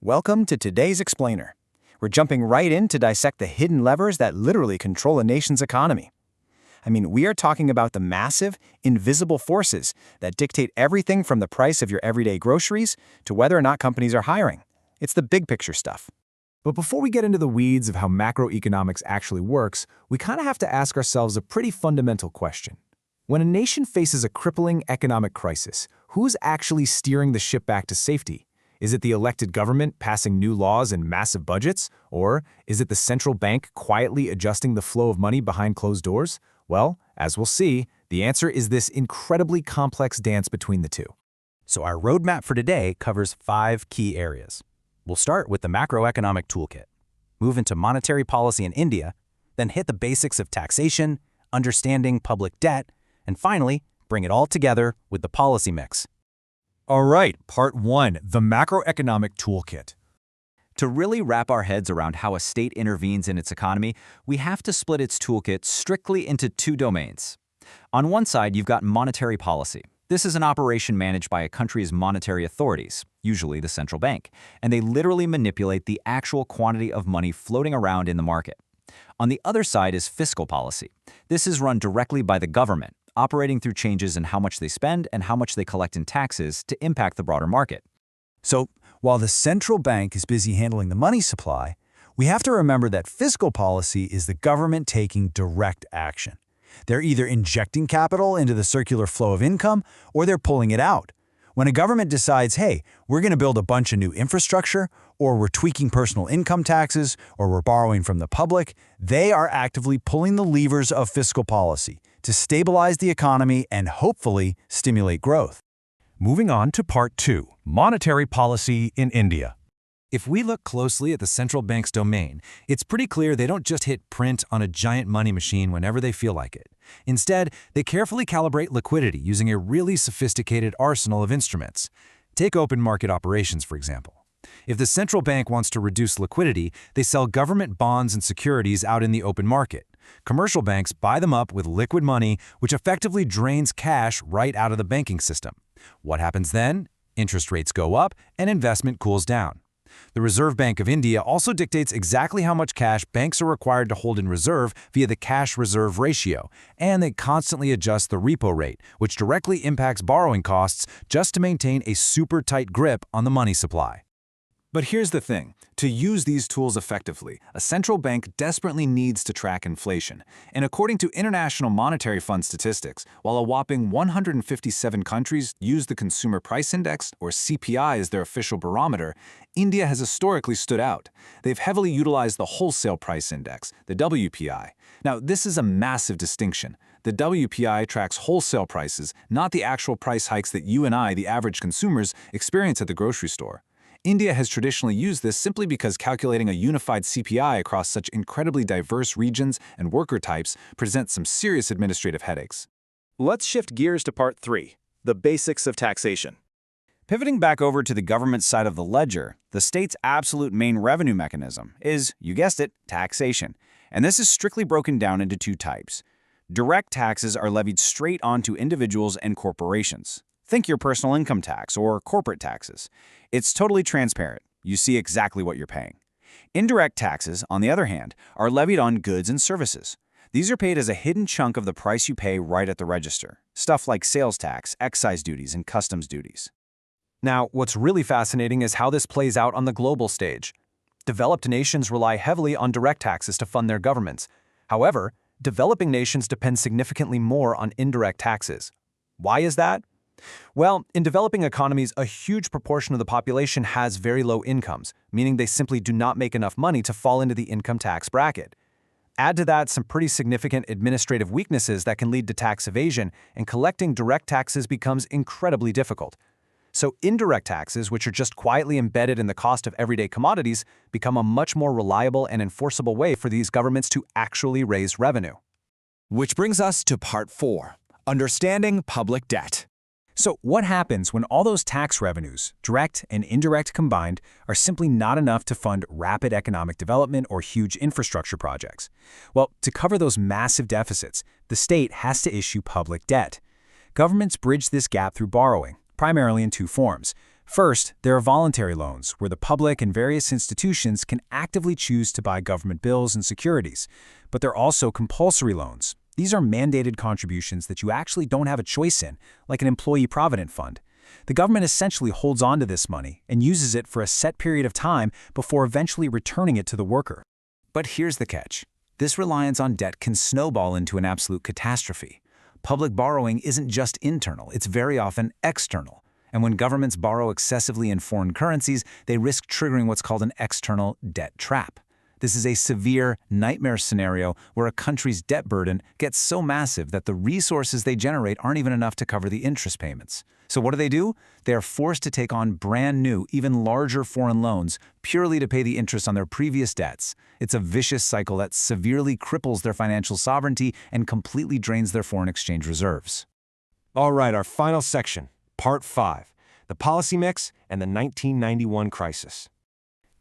Welcome to today's Explainer. We're jumping right in to dissect the hidden levers that literally control a nation's economy. We are talking about the massive, invisible forces that dictate everything from the price of your everyday groceries to whether or not companies are hiring. It's the big picture stuff. But before we get into the weeds of how macroeconomics actually works, we kind of have to ask ourselves a pretty fundamental question. When a nation faces a crippling economic crisis, who's actually steering the ship back to safety? Is it the elected government passing new laws and massive budgets? Or is it the central bank quietly adjusting the flow of money behind closed doors? Well, as we'll see, the answer is this incredibly complex dance between the two. So our roadmap for today covers 5 key areas. We'll start with the macroeconomic toolkit, move into monetary policy in India, then hit the basics of taxation, understanding public debt, and finally, bring it all together with the policy mix. All right, Part 1, the Macroeconomic Toolkit. To really wrap our heads around how a state intervenes in its economy, we have to split its toolkit strictly into 2 domains. On one side, you've got monetary policy. This is an operation managed by a country's monetary authorities, usually the central bank, and they literally manipulate the actual quantity of money floating around in the market. On the other side is fiscal policy. This is run directly by the government, operating through changes in how much they spend and how much they collect in taxes to impact the broader market. So, while the central bank is busy handling the money supply, we have to remember that fiscal policy is the government taking direct action. They're either injecting capital into the circular flow of income or they're pulling it out. When a government decides, hey, we're going to build a bunch of new infrastructure, or we're tweaking personal income taxes, or we're borrowing from the public, they are actively pulling the levers of fiscal policy to stabilize the economy and hopefully stimulate growth. Moving on to Part 2, monetary policy in India. If we look closely at the central bank's domain, it's pretty clear they don't just hit print on a giant money machine whenever they feel like it. Instead, they carefully calibrate liquidity using a really sophisticated arsenal of instruments. Take open market operations, for example. If the central bank wants to reduce liquidity, they sell government bonds and securities out in the open market. Commercial banks buy them up with liquid money, which effectively drains cash right out of the banking system. What happens then? Interest rates go up and investment cools down. The Reserve Bank of India also dictates exactly how much cash banks are required to hold in reserve via the cash-reserve ratio, and they constantly adjust the repo rate, which directly impacts borrowing costs just to maintain a super tight grip on the money supply. But here's the thing. To use these tools effectively, a central bank desperately needs to track inflation. And according to International Monetary Fund statistics, while a whopping 157 countries use the Consumer Price Index, or CPI, as their official barometer, India has historically stood out. They've heavily utilized the Wholesale Price Index, the WPI. Now, this is a massive distinction. The WPI tracks wholesale prices, not the actual price hikes that you and I, the average consumers, experience at the grocery store. India has traditionally used this simply because calculating a unified CPI across such incredibly diverse regions and worker types presents some serious administrative headaches. Let's shift gears to Part 3, the basics of taxation. Pivoting back over to the government side of the ledger, the state's absolute main revenue mechanism is, you guessed it, taxation. And this is strictly broken down into 2 types. Direct taxes are levied straight onto individuals and corporations. Think your personal income tax or corporate taxes. It's totally transparent. You see exactly what you're paying. Indirect taxes, on the other hand, are levied on goods and services. These are paid as a hidden chunk of the price you pay right at the register. Stuff like sales tax, excise duties, and customs duties. Now, what's really fascinating is how this plays out on the global stage. Developed nations rely heavily on direct taxes to fund their governments. However, developing nations depend significantly more on indirect taxes. Why is that? Well, in developing economies, a huge proportion of the population has very low incomes, meaning they simply do not make enough money to fall into the income tax bracket. Add to that some pretty significant administrative weaknesses that can lead to tax evasion, and collecting direct taxes becomes incredibly difficult. So indirect taxes, which are just quietly embedded in the cost of everyday commodities, become a much more reliable and enforceable way for these governments to actually raise revenue. Which brings us to Part 4, understanding public debt. So what happens when all those tax revenues, direct and indirect combined, are simply not enough to fund rapid economic development or huge infrastructure projects? Well, to cover those massive deficits, the state has to issue public debt. Governments bridge this gap through borrowing, primarily in 2 forms: First, there are voluntary loans, where the public and various institutions can actively choose to buy government bills and securities. But there are also compulsory loans. These are mandated contributions that you actually don't have a choice in, like an employee provident fund. The government essentially holds on to this money and uses it for a set period of time before eventually returning it to the worker. But here's the catch. This reliance on debt can snowball into an absolute catastrophe. Public borrowing isn't just internal, it's very often external. And when governments borrow excessively in foreign currencies, they risk triggering what's called an external debt trap. This is a severe nightmare scenario where a country's debt burden gets so massive that the resources they generate aren't even enough to cover the interest payments. So what do? They are forced to take on brand new, even larger foreign loans purely to pay the interest on their previous debts. It's a vicious cycle that severely cripples their financial sovereignty and completely drains their foreign exchange reserves. All right, our final section, Part 5, the policy mix and the 1991 crisis.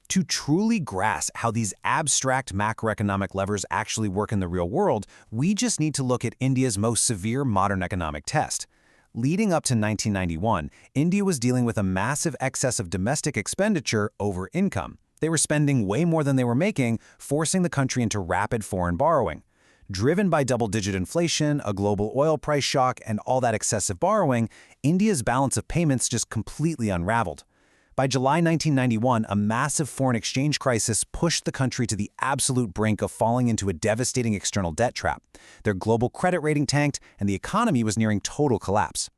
To truly grasp how these abstract macroeconomic levers actually work in the real world, we just need to look at India's most severe modern economic test. Leading up to 1991, India was dealing with a massive excess of domestic expenditure over income. They were spending way more than they were making, forcing the country into rapid foreign borrowing. Driven by double-digit inflation, a global oil price shock, and all that excessive borrowing, India's balance of payments just completely unraveled. By July 1991, a massive foreign exchange crisis pushed the country to the absolute brink of falling into a devastating external debt trap. Their global credit rating tanked, and the economy was nearing total collapse.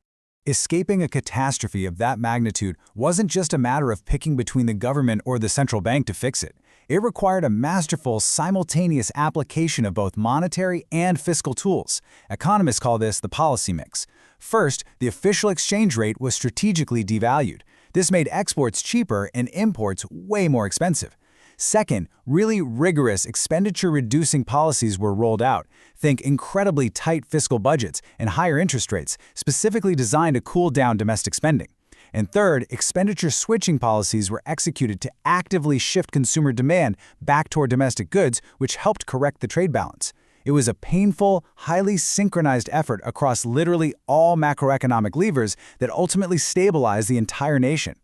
Escaping a catastrophe of that magnitude wasn't just a matter of picking between the government or the central bank to fix it. It required a masterful, simultaneous application of both monetary and fiscal tools. Economists call this the policy mix. First, the official exchange rate was strategically devalued. This made exports cheaper and imports way more expensive. Second, really rigorous expenditure-reducing policies were rolled out. Think incredibly tight fiscal budgets and higher interest rates, specifically designed to cool down domestic spending. And third, expenditure-switching policies were executed to actively shift consumer demand back toward domestic goods, which helped correct the trade balance. It was a painful, highly synchronized effort across literally all macroeconomic levers that ultimately stabilized the entire nation.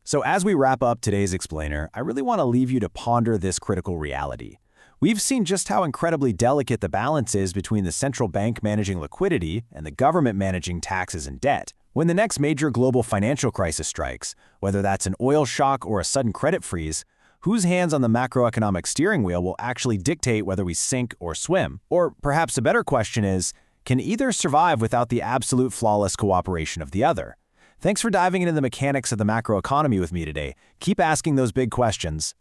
So as we wrap up today's explainer, I really want to leave you to ponder this critical reality. We've seen just how incredibly delicate the balance is between the central bank managing liquidity and the government managing taxes and debt. When the next major global financial crisis strikes, whether that's an oil shock or a sudden credit freeze, whose hands on the macroeconomic steering wheel will actually dictate whether we sink or swim? Or perhaps a better question is, can either survive without the absolute flawless cooperation of the other? Thanks for diving into the mechanics of the macroeconomy with me today. Keep asking those big questions,